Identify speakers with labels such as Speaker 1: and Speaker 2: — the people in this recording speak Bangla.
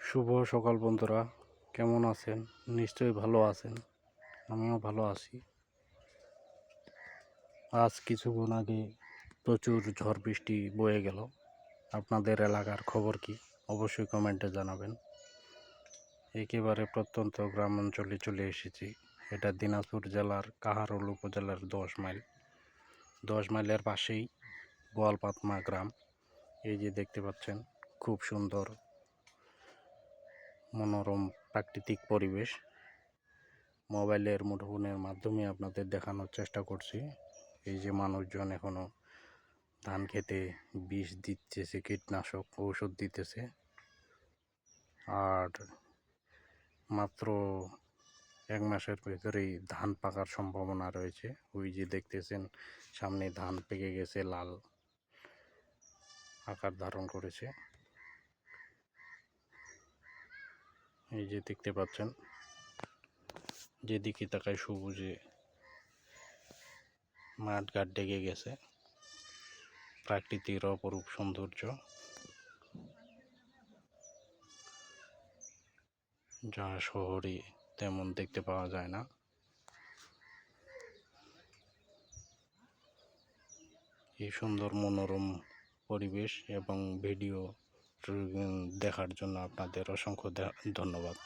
Speaker 1: শুভ সকাল বন্ধুরা, কেমন আছেন? নিশ্চয়ই ভালো আছেন। আমিও ভালো আছি। আজ কিছুক্ষণ আগে প্রচুর ঝড় বৃষ্টি বয়ে গেল। আপনাদের এলাকার খবর কি? অবশ্যই কমেন্টে জানাবেন। একেবারে প্রত্যন্ত গ্রাম অঞ্চলে চলে এসেছি। এটা দিনাজপুর জেলার কাহারোল উপজেলার 10 মাইল। 10 মাইলের পাশেই গোয়ালপাতমা গ্রাম। এই যে দেখতে পাচ্ছেন, খুব সুন্দর মনোরম প্রাকৃতিক পরিবেশ। মোবাইলের মুঠোফোনের মাধ্যমে আপনাদের দেখানোর চেষ্টা করছি। এই যে মানুষজন এখনো ধান খেতে বিষ দিতেছে, কীটনাশক ঔষধ দিতেছে। আর মাত্র 1 মাসের ভেতরেই ধান পাকার সম্ভাবনা রয়েছে। ওই যে দেখতেছেন, সামনে ধান পেকে গেছে, লাল আকার ধারণ করেছে। এই যে দেখতে পাচ্ছেন, যেদিকে তাকায় সবুজে মাঠ ঘাট ডেকে গেছে। প্রাকৃতিক অপরূপ সৌন্দর্য, যা শহরে তেমন দেখতে পাওয়া যায় না। এই সুন্দর মনোরম পরিবেশ এবং ভিডিও দেখার জন্য আপনাদের অসংখ্য ধন্যবাদ।